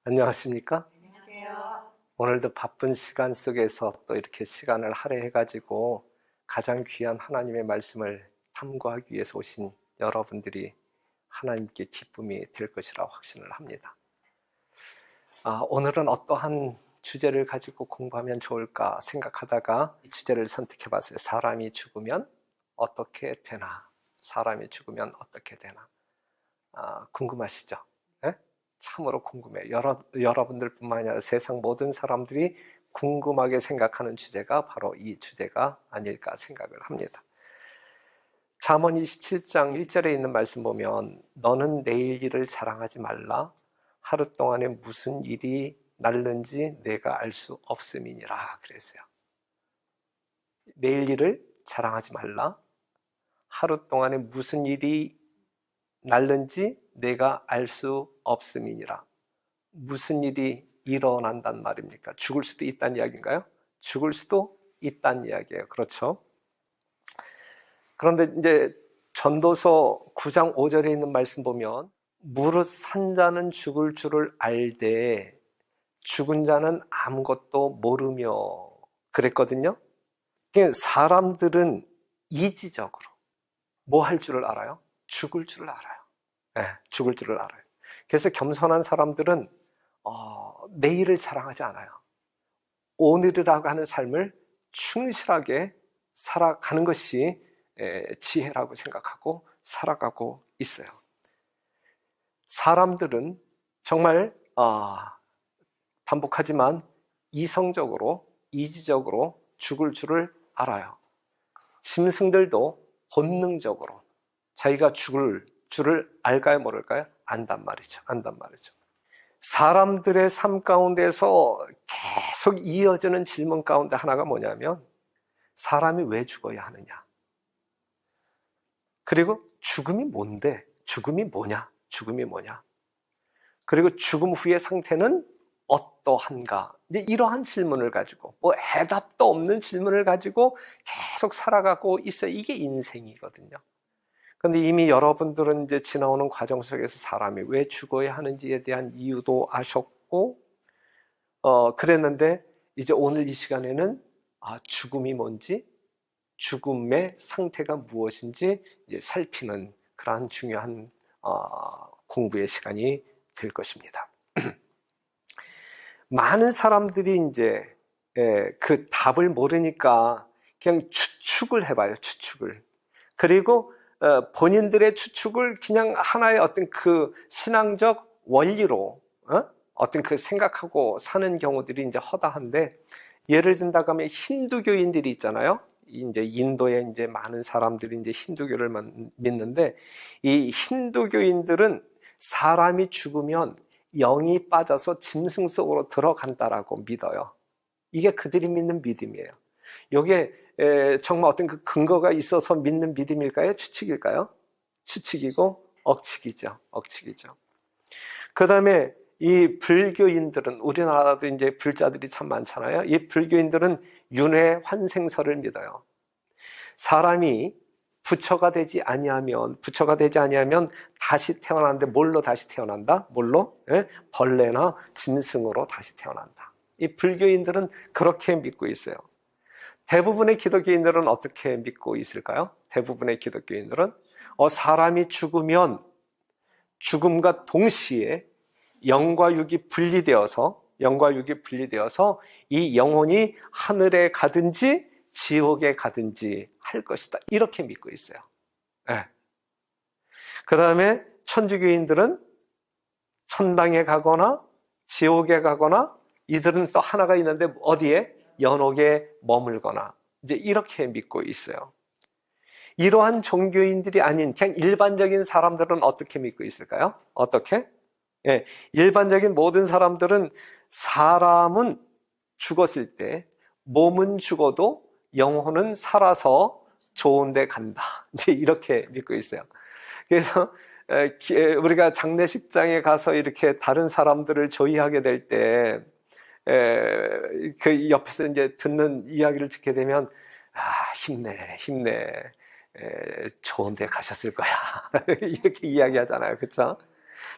안녕하십니까? 안녕하세요. 오늘도 바쁜 시간 속에서 또 이렇게 시간을 할애해가지고 가장 귀한 하나님의 말씀을 탐구하기 위해서 오신 여러분들이 하나님께 기쁨이 될 것이라 확신을 합니다. 오늘은 어떠한 주제를 가지고 공부하면 좋을까 생각하다가 이 주제를 선택해봤어요. 사람이 죽으면 어떻게 되나? 사람이 죽으면 어떻게 되나? 궁금하시죠? 예? 참으로 궁금해요. 여러분들뿐만 아니라 세상 모든 사람들이 궁금하게 생각하는 주제가 바로 이 주제가 아닐까 생각을 합니다. 잠언 27장 1절에 있는 말씀 보면 너는 내일 일을 자랑하지 말라. 하루 동안에 무슨 일이 날는지 내가 알 수 없음이니라 그랬어요. 내일 일을 자랑하지 말라. 하루 동안에 무슨 일이 날는지 내가 알 수 없음이니라. 무슨 일이 일어난단 말입니까? 죽을 수도 있다는 이야기인가요? 죽을 수도 있다는 이야기예요. 그렇죠? 그런데 이제 전도서 9장 5절에 있는 말씀 보면 무릇 산 자는 죽을 줄을 알되 죽은 자는 아무것도 모르며 그랬거든요. 사람들은 이지적으로 뭐 할 줄을 알아요? 죽을 줄을 알아요. 네, 죽을 줄을 알아요. 그래서 겸손한 사람들은 내일을 자랑하지 않아요. 오늘이라고 하는 삶을 충실하게 살아가는 것이 지혜라고 생각하고 살아가고 있어요. 사람들은 정말 반복하지만 이성적으로 이지적으로 죽을 줄을 알아요. 짐승들도 본능적으로 자기가 죽을 줄을 알까요, 모를까요? 안단 말이죠. 사람들의 삶 가운데서 계속 이어지는 질문 가운데 하나가 뭐냐면 사람이 왜 죽어야 하느냐? 그리고 죽음이 뭔데? 죽음이 뭐냐? 그리고 죽음 후의 상태는 어떠한가? 이제 이러한 질문을 가지고 해답도 없는 질문을 가지고 계속 살아가고 있어요. 이게 인생이거든요. 그런데 이미 여러분들은 이제 지나오는 과정 속에서 사람이 왜 죽어야 하는지에 대한 이유도 아셨고, 그랬는데 이제 오늘 이 시간에는 죽음이 뭔지, 죽음의 상태가 무엇인지 이제 살피는 그러한 중요한 공부의 시간이 될 것입니다. 많은 사람들이 이제 그 답을 모르니까 그냥 추측을 해봐요. 추측을. 그리고 본인들의 추측을 그냥 하나의 어떤 그 신앙적 원리로 어떤 그 생각하고 사는 경우들이 이제 허다한데, 예를 든다고 하면 힌두교인들이 있잖아요. 이제 인도에 이제 많은 사람들이 이제 힌두교를 믿는데, 이 힌두교인들은 사람이 죽으면 영이 빠져서 짐승 속으로 들어간다라고 믿어요. 이게 그들이 믿는 믿음이에요. 이게 정말 어떤 그 근거가 있어서 믿는 믿음일까요? 추측일까요? 추측이고 억측이죠. 그 다음에 이 불교인들은, 우리나라도 이제 불자들이 참 많잖아요. 이 불교인들은 윤회 환생설을 믿어요. 사람이 부처가 되지 아니하면 다시 태어나는데 뭘로 다시 태어난다? 뭘로? 벌레나 짐승으로 다시 태어난다. 이 불교인들은 그렇게 믿고 있어요. 대부분의 기독교인들은 어떻게 믿고 있을까요? 대부분의 기독교인들은 사람이 죽으면 죽음과 동시에 영과 육이 분리되어서 이 영혼이 하늘에 가든지 지옥에 가든지 할 것이다. 이렇게 믿고 있어요. 네. 그 다음에 천주교인들은 천당에 가거나 지옥에 가거나, 이들은 또 하나가 있는데 어디에? 연옥에 머물거나, 이제 이렇게 믿고 있어요. 이러한 종교인들이 아닌 그냥 일반적인 사람들은 어떻게 믿고 있을까요? 어떻게? 일반적인 모든 사람들은 사람은 죽었을 때 몸은 죽어도 영혼은 살아서 좋은 데 간다. 이제 이렇게 믿고 있어요. 그래서 우리가 장례식장에 가서 이렇게 다른 사람들을 조의하게 될 때 그 옆에서 이제 듣는 이야기를 듣게 되면 힘내 좋은 데 가셨을 거야 이렇게 이야기하잖아요. 그렇죠?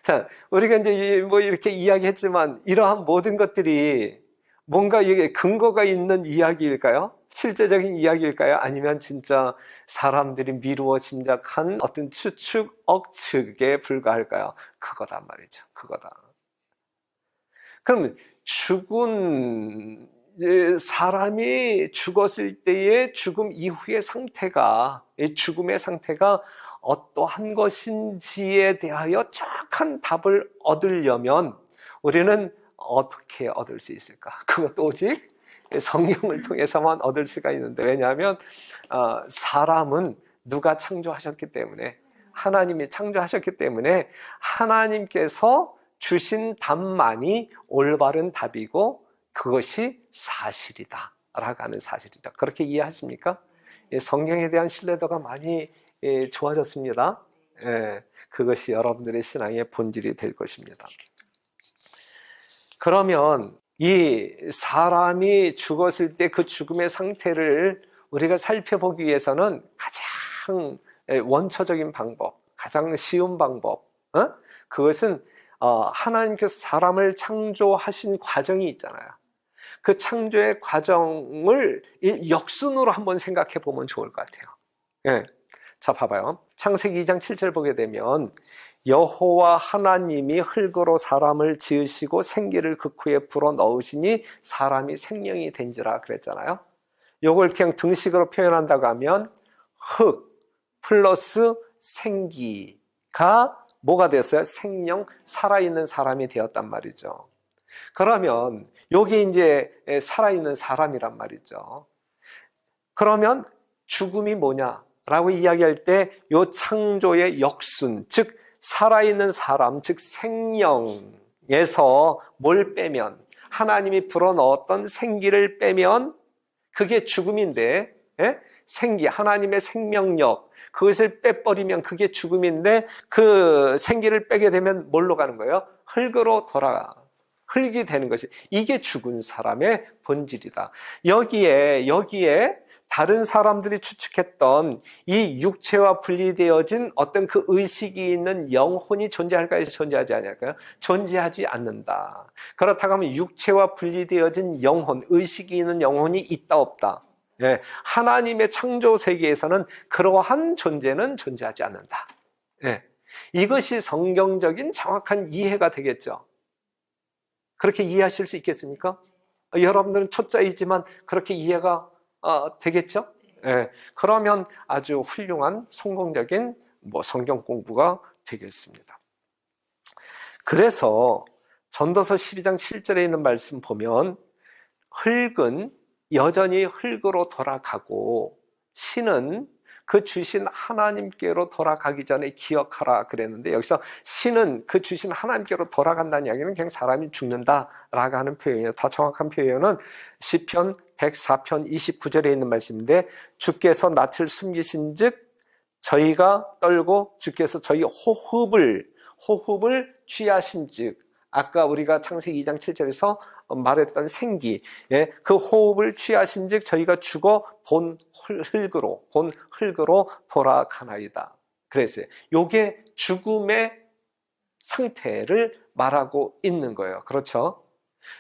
자, 우리가 이제 뭐 이렇게 이야기했지만 이러한 모든 것들이 뭔가 이게 근거가 있는 이야기일까요? 실제적인 이야기일까요? 아니면 진짜 사람들이 미루어 짐작한 어떤 추측, 억측에 불과할까요? 그거단 말이죠. 그거다. 그럼 죽은 사람이 죽었을 때의 죽음 이후의 상태가, 죽음의 상태가 어떠한 것인지에 대하여 정확한 답을 얻으려면 우리는 어떻게 얻을 수 있을까? 그것도 오직 성경을 통해서만 얻을 수가 있는데, 왜냐하면 사람은 누가 창조하셨기 때문에, 하나님이 창조하셨기 때문에 하나님께서 주신 답만이 올바른 답이고 그것이 사실이다 라고 하는 사실이다. 그렇게 이해하십니까? 성경에 대한 신뢰도가 많이 좋아졌습니다. 그것이 여러분들의 신앙의 본질이 될 것입니다. 그러면 이 사람이 죽었을 때 그 죽음의 상태를 우리가 살펴보기 위해서는 가장 원초적인 방법, 가장 쉬운 방법, 그것은 하나님께서 사람을 창조하신 과정이 있잖아요. 그 창조의 과정을 역순으로 한번 생각해 보면 좋을 것 같아요. 자, 봐봐요. 창세기 2장 7절 보게 되면 여호와 하나님이 흙으로 사람을 지으시고 생기를 그 후에 불어 넣으시니 사람이 생명이 된지라 그랬잖아요. 요걸 그냥 등식으로 표현한다고 하면 흙 플러스 생기가 뭐가 됐어요? 생명, 살아있는 사람이 되었단 말이죠. 그러면 여기 이제 살아있는 사람이란 말이죠. 그러면 죽음이 뭐냐라고 이야기할 때 요 창조의 역순, 즉 살아있는 사람, 즉 생명에서 뭘 빼면, 하나님이 불어넣었던 생기를 빼면 그게 죽음인데, 생기, 하나님의 생명력, 그것을 빼버리면 그게 죽음인데, 그 생기를 빼게 되면 뭘로 가는 거예요? 흙으로 흙이 되는 것이, 이게 죽은 사람의 본질이다. 여기에 다른 사람들이 추측했던 이 육체와 분리되어진 어떤 그 의식이 있는 영혼이 존재할까요? 존재하지 않을까요? 존재하지 않는다. 그렇다고 하면 육체와 분리되어진 영혼, 의식이 있는 영혼이 있다 없다? 하나님의 창조 세계에서는 그러한 존재는 존재하지 않는다. 이것이 성경적인 정확한 이해가 되겠죠. 그렇게 이해하실 수 있겠습니까? 여러분들은 초짜이지만 그렇게 이해가 되겠죠? 그러면 아주 훌륭한 성공적인 성경 공부가 되겠습니다. 그래서 전도서 12장 7절에 있는 말씀 보면 흙은 여전히 흙으로 돌아가고 신은 그 주신 하나님께로 돌아가기 전에 기억하라 그랬는데, 여기서 신은 그 주신 하나님께로 돌아간다는 이야기는 그냥 사람이 죽는다라고 하는 표현이에요. 더 정확한 표현은 시편 104편 29절에 있는 말씀인데, 주께서 낯을 숨기신 즉 저희가 떨고 주께서 저희 호흡을 취하신 즉, 아까 우리가 창세기 2장 7절에서 말했던 생기, 그 호흡을 취하신 즉 저희가 죽어 본 흙으로 돌아가나이다. 그랬어요. 요게 죽음의 상태를 말하고 있는 거예요. 그렇죠?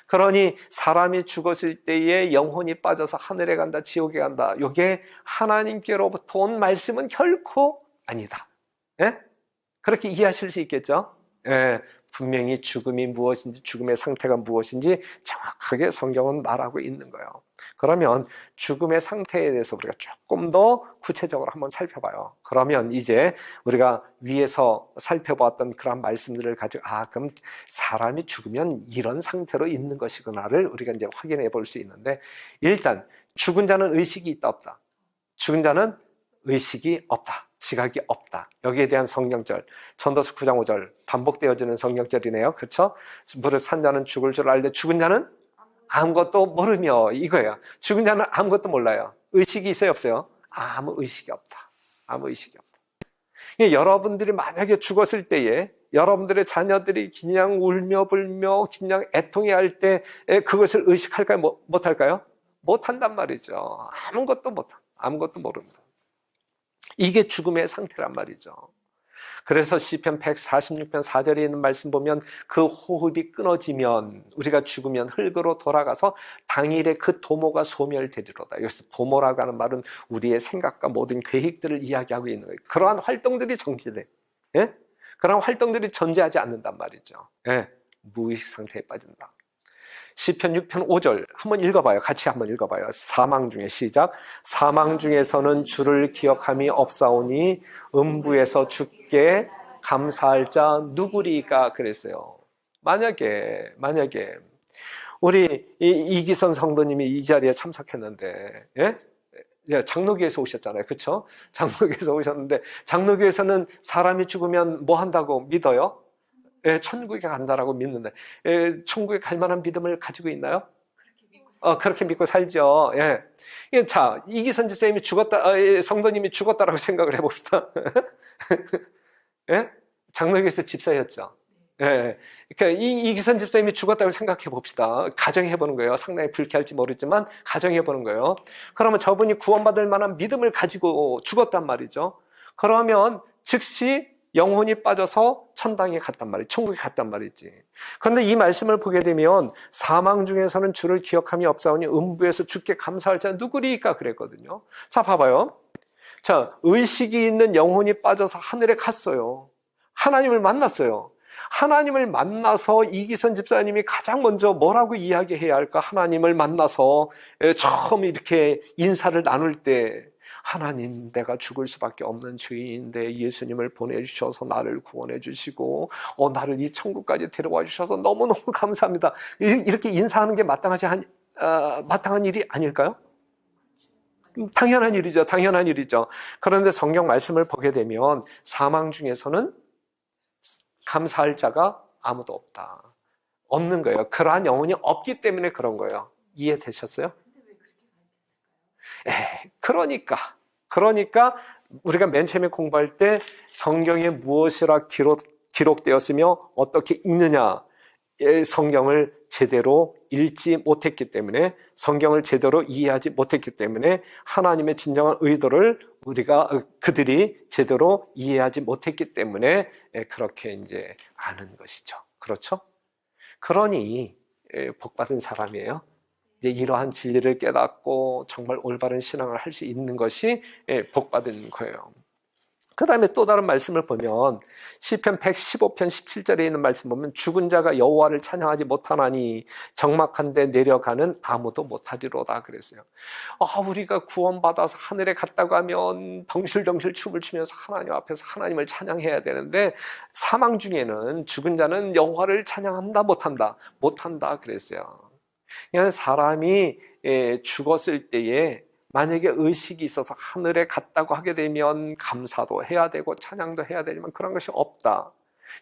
그러니 사람이 죽었을 때에 영혼이 빠져서 하늘에 간다, 지옥에 간다, 요게 하나님께로부터 온 말씀은 결코 아니다. 그렇게 이해하실 수 있겠죠? 분명히 죽음이 무엇인지, 죽음의 상태가 무엇인지 정확하게 성경은 말하고 있는 거예요. 그러면 죽음의 상태에 대해서 우리가 조금 더 구체적으로 한번 살펴봐요. 그러면 이제 우리가 위에서 살펴봤던 그런 말씀들을 가지고, 그럼 사람이 죽으면 이런 상태로 있는 것이구나를 우리가 이제 확인해 볼 수 있는데, 일단 죽은 자는 의식이 있다 없다? 죽은 자는 의식이 없다, 지각이 없다. 여기에 대한 성경절, 전도서 9장 5절 반복되어지는 성경절이네요. 그렇죠? 무릇 산 자는 죽을 줄 알되 죽은 자는 아무것도 모르며, 이거예요. 죽은 자는 아무것도 몰라요. 의식이 있어요 없어요? 아무 의식이 없다. 아무 의식이 없다. 여러분들이 만약에 죽었을 때에 여러분들의 자녀들이 그냥 울며 불며 그냥 애통해할 때 그것을 의식할까요? 못할까요? 못한단 말이죠. 아무것도 모릅니다. 이게 죽음의 상태란 말이죠. 그래서 시편 146편 4절에 있는 말씀 보면 그 호흡이 끊어지면 우리가 죽으면 흙으로 돌아가서 당일에 그 도모가 소멸되리로다. 여기서 도모라고 하는 말은 우리의 생각과 모든 계획들을 이야기하고 있는 거예요. 그러한 활동들이 정지돼. 예? 그러한 활동들이 존재하지 않는단 말이죠. 예? 무의식 상태에 빠진다. 시편 6편 5절 한번 읽어봐요. 같이 한번 읽어봐요. 사망 중에 시작. 사망 중에서는 주를 기억함이 없사오니 음부에서 주께 감사할 자 누구리까 그랬어요. 만약에 우리 이기선 성도님이 이 자리에 참석했는데, 예? 장로교에서 오셨잖아요. 그렇죠? 장로교에서 오셨는데 장로교에서는 사람이 죽으면 뭐 한다고 믿어요? 천국에 간다라고 믿는데, 천국에 갈 만한 믿음을 가지고 있나요? 그렇게 믿고 살죠. 예. 자, 이기선 집사님이 죽었다, 성도님이 죽었다라고 생각을 해봅시다. 예? 장로교에서 집사였죠. 예. 그러니까 이기선 집사님이 죽었다고 생각해 봅시다. 가정해 보는 거예요. 상당히 불쾌할지 모르지만 가정해 보는 거예요. 그러면 저분이 구원받을 만한 믿음을 가지고 죽었단 말이죠. 그러면 즉시 영혼이 빠져서 천당에 갔단 말이지, 천국에 갔단 말이지. 그런데 이 말씀을 보게 되면 사망 중에서는 주를 기억함이 없사오니 음부에서 주께 감사할 자 누구리까 그랬거든요. 자, 봐봐요. 자, 의식이 있는 영혼이 빠져서 하늘에 갔어요. 하나님을 만났어요. 하나님을 만나서 이기선 집사님이 가장 먼저 뭐라고 이야기해야 할까? 하나님을 만나서 처음 이렇게 인사를 나눌 때, 하나님, 내가 죽을 수밖에 없는 죄인인데 예수님을 보내주셔서 나를 구원해 주시고 나를 이 천국까지 데려와 주셔서 너무너무 감사합니다. 이렇게 인사하는 게 마땅한 일이 아닐까요? 당연한 일이죠. 당연한 일이죠. 그런데 성경 말씀을 보게 되면 사망 중에서는 감사할 자가 아무도 없다. 없는 거예요. 그러한 영혼이 없기 때문에 그런 거예요. 이해되셨어요? 그러니까 우리가 맨 처음에 공부할 때 성경에 무엇이라 기록되었으며 어떻게 읽느냐, 성경을 제대로 읽지 못했기 때문에, 성경을 제대로 이해하지 못했기 때문에 하나님의 진정한 의도를 그들이 제대로 이해하지 못했기 때문에 그렇게 이제 아는 것이죠. 그렇죠? 그러니 복받은 사람이에요. 이제 이러한 진리를 깨닫고 정말 올바른 신앙을 할 수 있는 것이 복받은 거예요. 그 다음에 또 다른 말씀을 보면 시편 115편 17절에 있는 말씀 보면 죽은 자가 여호와를 찬양하지 못하나니 적막한데 내려가는 아무도 못하리로다 그랬어요. 우리가 구원받아서 하늘에 갔다고 하면 덩실덩실 춤을 추면서 하나님 앞에서 하나님을 찬양해야 되는데, 사망 중에는 죽은 자는 여호와를 찬양한다 못한다 그랬어요. 그냥 사람이 죽었을 때에 만약에 의식이 있어서 하늘에 갔다고 하게 되면 감사도 해야 되고 찬양도 해야 되지만 그런 것이 없다.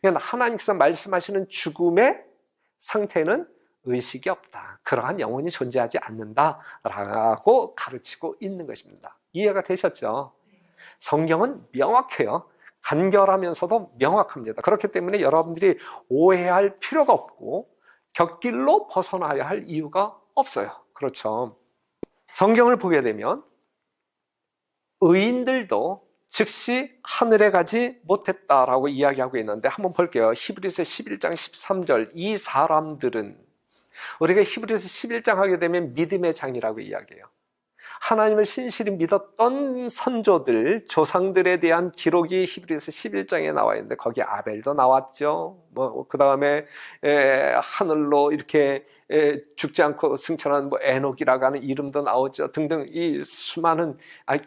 그러니까 하나님께서 말씀하시는 죽음의 상태는 의식이 없다. 그러한 영혼이 존재하지 않는다라고 가르치고 있는 것입니다. 이해가 되셨죠? 성경은 명확해요. 간결하면서도 명확합니다. 그렇기 때문에 여러분들이 오해할 필요가 없고 곁길로 벗어나야 할 이유가 없어요. 그렇죠? 성경을 보게 되면 의인들도 즉시 하늘에 가지 못했다라고 이야기하고 있는데 한번 볼게요. 히브리서 11장 13절. 이 사람들은, 우리가 히브리서 11장 하게 되면 믿음의 장이라고 이야기해요. 하나님을 신실히 믿었던 선조들, 조상들에 대한 기록이 히브리서 11장에 나와 있는데 거기 아벨도 나왔죠. 그 다음에 하늘로 이렇게 죽지 않고 승천한 에녹이라고 하는 이름도 나오죠. 등등 이 수많은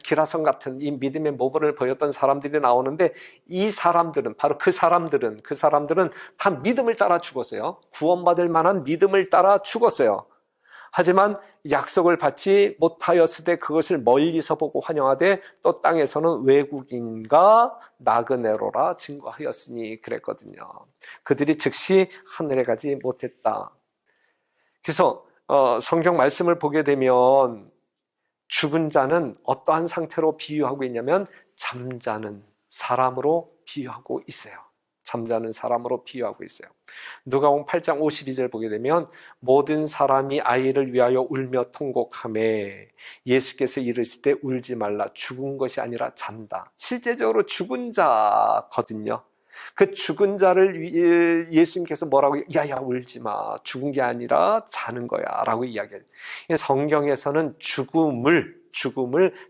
기라성 같은 이 믿음의 모범을 보였던 사람들이 나오는데, 이 사람들은 바로 그 사람들은 다 믿음을 따라 죽었어요. 구원받을 만한 믿음을 따라 죽었어요. 하지만 약속을 받지 못하였으되 그것을 멀리서 보고 환영하되 또 땅에서는 외국인과 나그네로라 증거하였으니 그랬거든요. 그들이 즉시 하늘에 가지 못했다. 그래서 성경 말씀을 보게 되면 죽은 자는 어떠한 상태로 비유하고 있냐면 잠자는 사람으로 비유하고 있어요. 잠자는 사람으로 비유하고 있어요. 누가복음 8장 52절 보게 되면 모든 사람이 아이를 위하여 울며 통곡하매 예수께서 이르실 때 울지 말라 죽은 것이 아니라 잔다. 실제적으로 죽은 자거든요. 그 죽은 자를 예수님께서 뭐라고 야야 울지 마 죽은 게 아니라 자는 거야 라고 이야기해요. 성경에서는 죽음을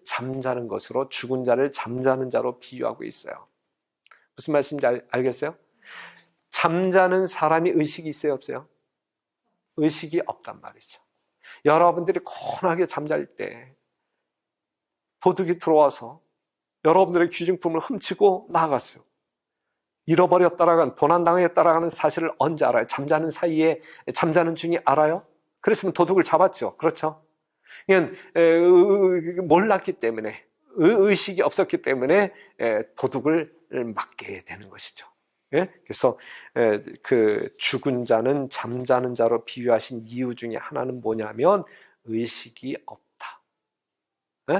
잠자는 것으로 죽은 자를 잠자는 자로 비유하고 있어요. 무슨 말씀인지 알겠어요? 잠자는 사람이 의식이 있어요, 없어요? 의식이 없단 말이죠. 여러분들이 고온하게 잠잘 때 도둑이 들어와서 여러분들의 귀중품을 훔치고 나갔어요. 잃어버렸다라는, 도난당했다라는 사실을 언제 알아요? 잠자는 사이에, 잠자는 중에 알아요? 그랬으면 도둑을 잡았죠. 그렇죠? 그냥 몰랐기 때문에, 의식이 없었기 때문에 도둑을 맞게 되는 것이죠. 그래서 그 죽은 자는 잠자는 자로 비유하신 이유 중에 하나는 뭐냐면 의식이 없다.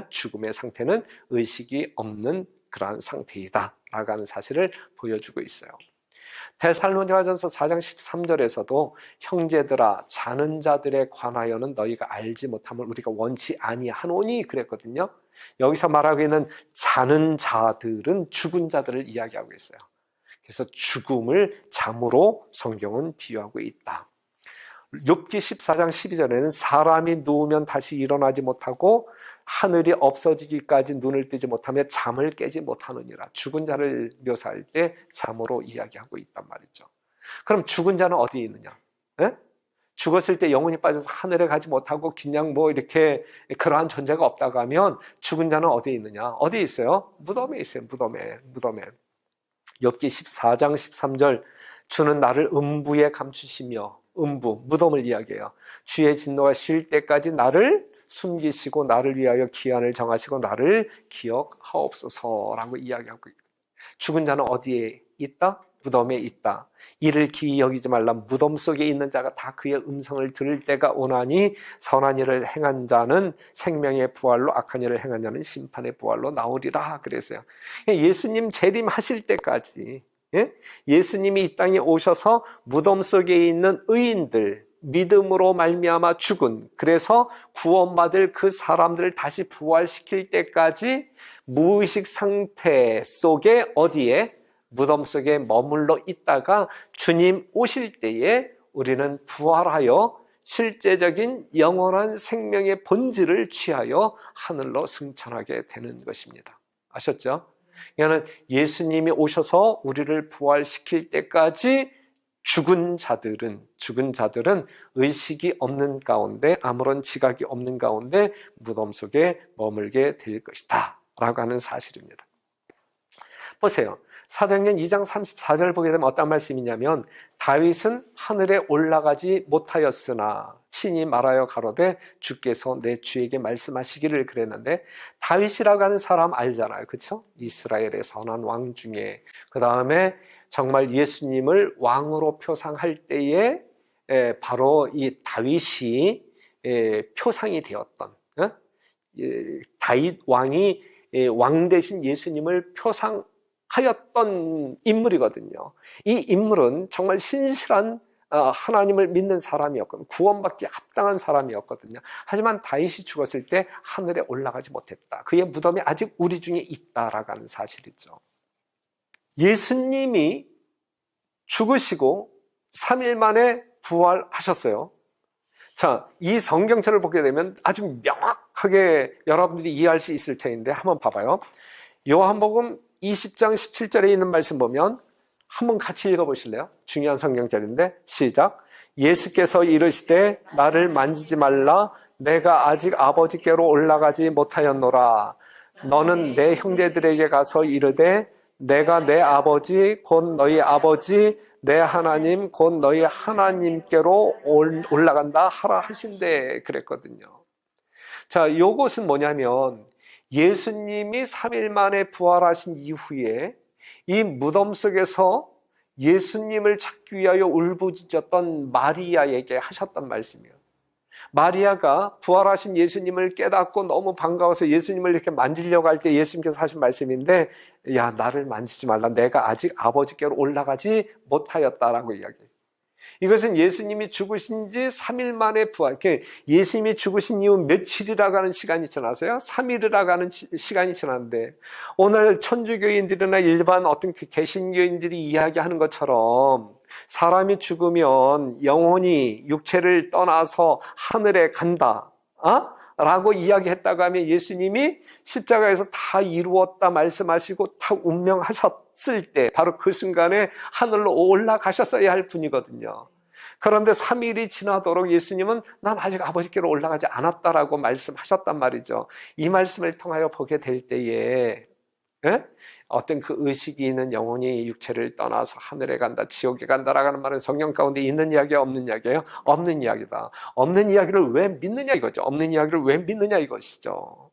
죽음의 상태는 의식이 없는 그러한 상태이다 라고 하는 사실을 보여주고 있어요. 데살로니가전서 4장 13절에서도 형제들아 자는 자들에 관하여는 너희가 알지 못함을 우리가 원치 아니하노니 그랬거든요. 여기서 말하고 있는 자는 자들은 죽은 자들을 이야기하고 있어요. 그래서 죽음을 잠으로 성경은 비유하고 있다. 욥기 14장 12절에는 사람이 누우면 다시 일어나지 못하고 하늘이 없어지기까지 눈을 뜨지 못하며 잠을 깨지 못하느니라. 죽은 자를 묘사할 때 잠으로 이야기하고 있단 말이죠. 그럼 죽은 자는 어디에 있느냐? 죽었을 때 영혼이 빠져서 하늘에 가지 못하고 그냥 뭐 이렇게 그러한 존재가 없다고 하면 죽은 자는 어디에 있느냐? 어디에 있어요? 무덤에 있어요. 무덤에. 욥기 14장 13절 주는 나를 음부에 감추시며 음부, 무덤을 이야기해요. 주의 진노가 쉴 때까지 나를 숨기시고 나를 위하여 기한을 정하시고 나를 기억하옵소서라고 이야기하고 있어요. 죽은 자는 어디에 있다? 무덤에 있다. 이를 기이 여기지 말라. 무덤 속에 있는 자가 다 그의 음성을 들을 때가 오나니 선한 일을 행한 자는 생명의 부활로 악한 일을 행한 자는 심판의 부활로 나오리라 그랬어요. 예수님 재림하실 때까지 예수님이 이 땅에 오셔서 무덤 속에 있는 의인들 믿음으로 말미암아 죽은 그래서 구원받을 그 사람들을 다시 부활시킬 때까지 무의식 상태 속에 어디에? 무덤 속에 머물러 있다가 주님 오실 때에 우리는 부활하여 실제적인 영원한 생명의 본질을 취하여 하늘로 승천하게 되는 것입니다. 아셨죠? 이거는 예수님이 오셔서 우리를 부활시킬 때까지 죽은 자들은 의식이 없는 가운데 아무런 지각이 없는 가운데 무덤 속에 머물게 될 것이다 라고 하는 사실입니다. 보세요. 사도행전 2장 34절을 보게 되면 어떤 말씀이냐면 다윗은 하늘에 올라가지 못하였으나 친히 말하여 가로되 주께서 내 주에게 말씀하시기를 그랬는데 다윗이라고 하는 사람 알잖아요. 그렇죠? 이스라엘의 선한 왕 중에 그 다음에 정말 예수님을 왕으로 표상할 때에 바로 이 다윗이 표상이 되었던 다윗 왕이 왕 대신 예수님을 표상하였던 인물이거든요. 이 인물은 정말 신실한 하나님을 믿는 사람이었거든요. 구원받기에 합당한 사람이었거든요. 하지만 다윗이 죽었을 때 하늘에 올라가지 못했다. 그의 무덤이 아직 우리 중에 있다라고 하는 사실이죠. 예수님이 죽으시고 3일 만에 부활하셨어요. 자, 이 성경책을 보게 되면 아주 명확하게 여러분들이 이해할 수 있을 텐데 한번 봐봐요. 요한복음 20장 17절에 있는 말씀 보면 한번 같이 읽어보실래요? 중요한 성경절인데 시작. 예수께서 이르시되 나를 만지지 말라 내가 아직 아버지께로 올라가지 못하였노라. 너는 내 형제들에게 가서 이르되 내가 내 아버지 곧 너희 아버지 내 하나님 곧 너희 하나님께로 올라간다 하라 하신대 그랬거든요. 자, 요것은 뭐냐면 예수님이 3일 만에 부활하신 이후에 이 무덤 속에서 예수님을 찾기 위하여 울부짖었던 마리아에게 하셨던 말씀이에요. 마리아가 부활하신 예수님을 깨닫고 너무 반가워서 예수님을 이렇게 만지려고 할 때 예수님께서 하신 말씀인데, 야, 나를 만지지 말라. 내가 아직 아버지께로 올라가지 못하였다라고 이야기해요. 이것은 예수님이 죽으신 지 3일 만에 부활. 예수님이 죽으신 이후 며칠이라고 하는 시간이 지나서요, 3일이라고 하는 시간이 지났는데, 오늘 천주교인들이나 일반 어떤 개신교인들이 이야기하는 것처럼 사람이 죽으면 영혼이 육체를 떠나서 하늘에 간다, 라고 이야기했다고 하면 예수님이 십자가에서 다 이루었다 말씀하시고 다 운명하셨을 때 바로 그 순간에 하늘로 올라가셨어야 할 분이거든요. 그런데 3일이 지나도록 예수님은 난 아직 아버지께로 올라가지 않았다라고 말씀하셨단 말이죠. 이 말씀을 통하여 보게 될 때에 어떤 그 의식이 있는 영혼이 육체를 떠나서 하늘에 간다, 지옥에 간다라고 하는 말은 성경 가운데 있는 이야기야, 없는 이야기예요? 없는 이야기다. 없는 이야기를 왜 믿느냐 이거죠. 없는 이야기를 왜 믿느냐 이것이죠.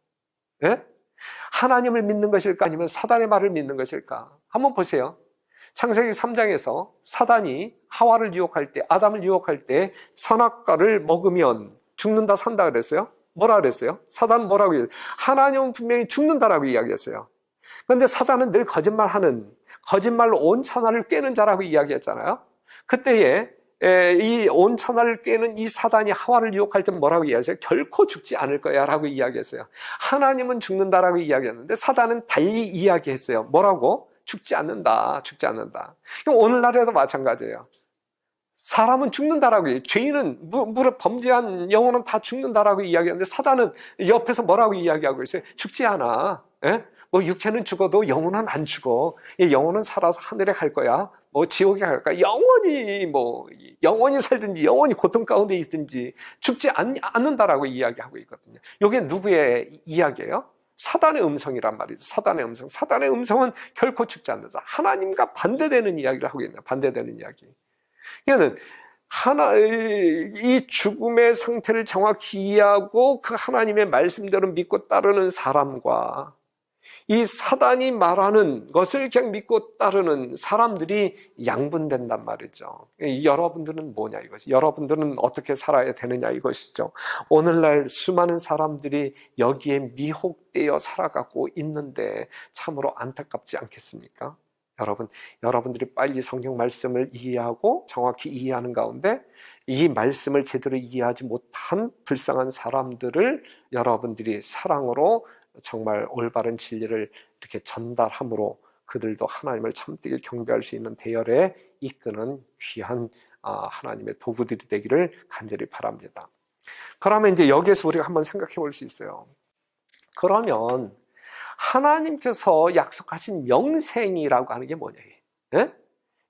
하나님을 믿는 것일까, 아니면 사단의 말을 믿는 것일까? 한번 보세요. 창세기 3장에서 사단이 하와를 유혹할 때, 아담을 유혹할 때 선악과를 먹으면 죽는다, 산다 그랬어요? 뭐라 그랬어요? 사단은 뭐라고 얘기했어요? 하나님은 분명히 죽는다라고 이야기했어요. 그런데 사단은 늘 거짓말로 온 천하를 꿰는 자라고 이야기했잖아요. 그때에 이 온 천하를 꿰는 이 사단이 하와를 유혹할 때 뭐라고 이야기했어요? 결코 죽지 않을 거야 라고 이야기했어요. 하나님은 죽는다라고 이야기했는데 사단은 달리 이야기했어요. 뭐라고? 죽지 않는다, 죽지 않는다. 오늘날에도 마찬가지예요. 사람은 죽는다라고 해요. 죄인은, 범죄한 영혼은 다 죽는다라고 이야기하는데 사단은 옆에서 뭐라고 이야기하고 있어요? 죽지 않아. 육체는 죽어도 영혼은 안 죽어. 영혼은 살아서 하늘에 갈 거야. 지옥에 갈 거야. 영원히 살든지 영원히 고통 가운데 있든지 죽지 않는다라고 이야기하고 있거든요. 이게 누구의 이야기예요? 사단의 음성이란 말이죠. 사단의 음성. 사단의 음성은 결코 죽지 않는다. 하나님과 반대되는 이야기를 하고 있는, 반대되는 이야기. 그러니까 이 죽음의 상태를 정확히 이해하고 그 하나님의 말씀대로 믿고 따르는 사람과 이 사단이 말하는 것을 그냥 믿고 따르는 사람들이 양분된단 말이죠. 여러분들은 뭐냐 이것이, 여러분들은 어떻게 살아야 되느냐 이것이죠. 오늘날 수많은 사람들이 여기에 미혹되어 살아가고 있는데 참으로 안타깝지 않겠습니까? 여러분들이 빨리 성경 말씀을 이해하고 정확히 이해하는 가운데 이 말씀을 제대로 이해하지 못한 불쌍한 사람들을 여러분들이 사랑으로 정말 올바른 진리를 이렇게 전달함으로 그들도 하나님을 참되게 경배할 수 있는 대열에 이끄는 귀한 하나님의 도구들이 되기를 간절히 바랍니다. 그러면 이제 여기에서 우리가 한번 생각해 볼 수 있어요. 그러면 하나님께서 약속하신 영생이라고 하는 게 뭐냐?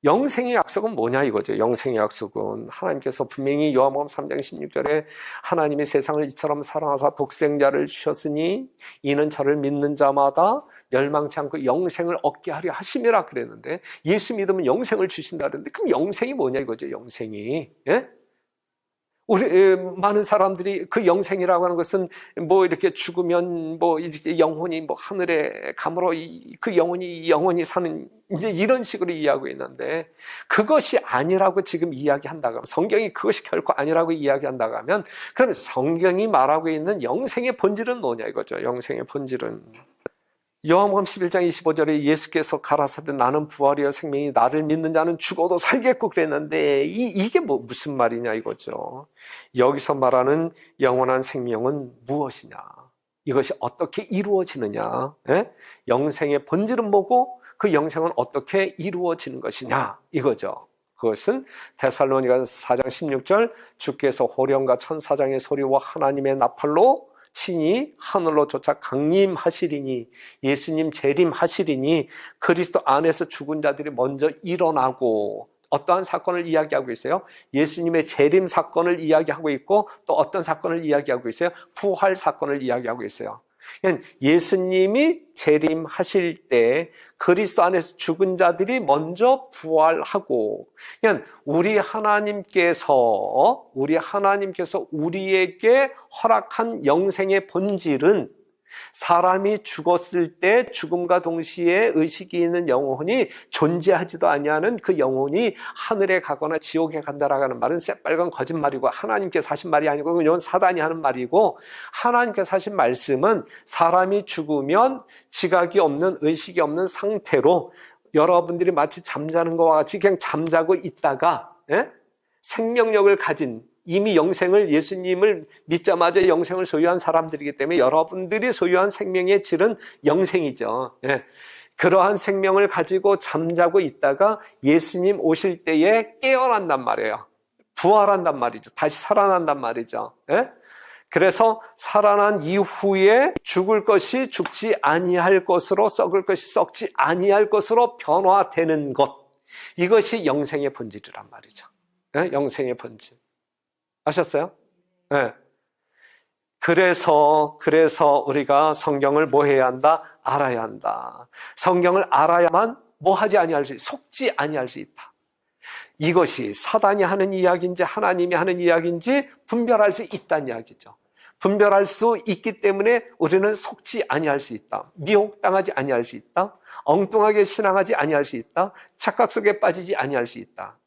영생의 약속은 뭐냐 이거죠. 영생의 약속은 하나님께서 분명히 요한복음 3장 16절에 하나님이 세상을 이처럼 사랑하사 독생자를 주셨으니 이는 저를 믿는 자마다 멸망치 않고 영생을 얻게 하려 하심이라 그랬는데, 예수 믿으면 영생을 주신다 그랬는데, 그럼 영생이 뭐냐 이거죠. 영생이. 우리 많은 사람들이 그 영생이라고 하는 것은 이렇게 죽으면 이렇게 영혼이 하늘에 감으로 그 영혼이 사는 이제 이런 식으로 이해하고 있는데, 그것이 아니라고 지금 이야기한다고 하면, 성경이 그것이 결코 아니라고 이야기한다고 하면, 그럼 성경이 말하고 있는 영생의 본질은 뭐냐 이거죠. 영생의 본질은 요한복음 11장 25절에 예수께서 가라사대 나는 부활이요 생명이 나를 믿는 자는 죽어도 살겠고 그랬는데, 이게 무슨 말이냐 이거죠. 여기서 말하는 영원한 생명은 무엇이냐, 이것이 어떻게 이루어지느냐, 영생의 본질은 뭐고 그 영생은 어떻게 이루어지는 것이냐 이거죠. 그것은 데살로니가서 4장 16절 주께서 호령과 천사장의 소리와 하나님의 나팔로 친히 하늘로 쫓아 강림하시리니, 예수님 재림하시리니 그리스도 안에서 죽은 자들이 먼저 일어나고, 어떠한 사건을 이야기하고 있어요? 예수님의 재림 사건을 이야기하고 있고, 또 어떤 사건을 이야기하고 있어요? 부활 사건을 이야기하고 있어요. 예수님이 재림하실 때 그리스도 안에서 죽은 자들이 먼저 부활하고, 우리 하나님께서 우리에게 허락한 영생의 본질은 사람이 죽었을 때 죽음과 동시에 의식이 있는 영혼이 존재하지도 아니하는 그 영혼이 하늘에 가거나 지옥에 간다라고 하는 말은 새빨간 거짓말이고 하나님께서 하신 말이 아니고 이건 사단이 하는 말이고, 하나님께서 하신 말씀은 사람이 죽으면 지각이 없는, 의식이 없는 상태로 여러분들이 마치 잠자는 것과 같이 그냥 잠자고 있다가 생명력을 가진, 이미 영생을, 예수님을 믿자마자 영생을 소유한 사람들이기 때문에 여러분들이 소유한 생명의 질은 영생이죠. 그러한 생명을 가지고 잠자고 있다가 예수님 오실 때에 깨어난단 말이에요. 부활한단 말이죠. 다시 살아난단 말이죠. 그래서 살아난 이후에 죽을 것이 죽지 아니할 것으로, 썩을 것이 썩지 아니할 것으로 변화되는 것, 이것이 영생의 본질이란 말이죠. 영생의 본질. 아셨어요? 네. 그래서 우리가 성경을 뭐 해야 한다? 알아야 한다. 성경을 알아야만 뭐 하지 아니할 수 있다. 속지 아니할 수 있다. 이것이 사단이 하는 이야기인지 하나님이 하는 이야기인지 분별할 수 있다는 이야기죠. 분별할 수 있기 때문에 우리는 속지 아니할 수 있다. 미혹당하지 아니할 수 있다. 엉뚱하게 신앙하지 아니할 수 있다. 착각 속에 빠지지 아니할 수 있다.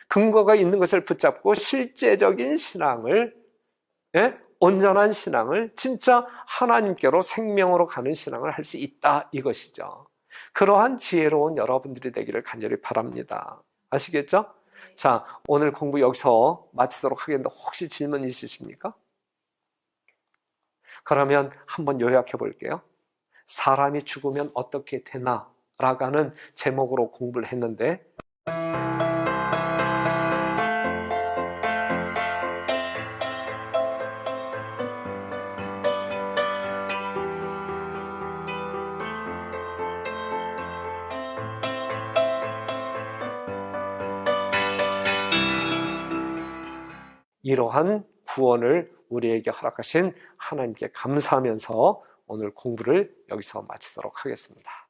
근거가 있는 것을 붙잡고 실제적인 신앙을, 온전한 신앙을, 진짜 하나님께로 생명으로 가는 신앙을 할 수 있다, 이것이죠. 그러한 지혜로운 여러분들이 되기를 간절히 바랍니다. 아시겠죠? 자, 오늘 공부 여기서 마치도록 하겠는데 혹시 질문 있으십니까? 그러면 한번 요약해 볼게요. 사람이 죽으면 어떻게 되나? 라고 하는 제목으로 공부를 했는데, 이러한 구원을 우리에게 허락하신 하나님께 감사하면서 오늘 공부를 여기서 마치도록 하겠습니다.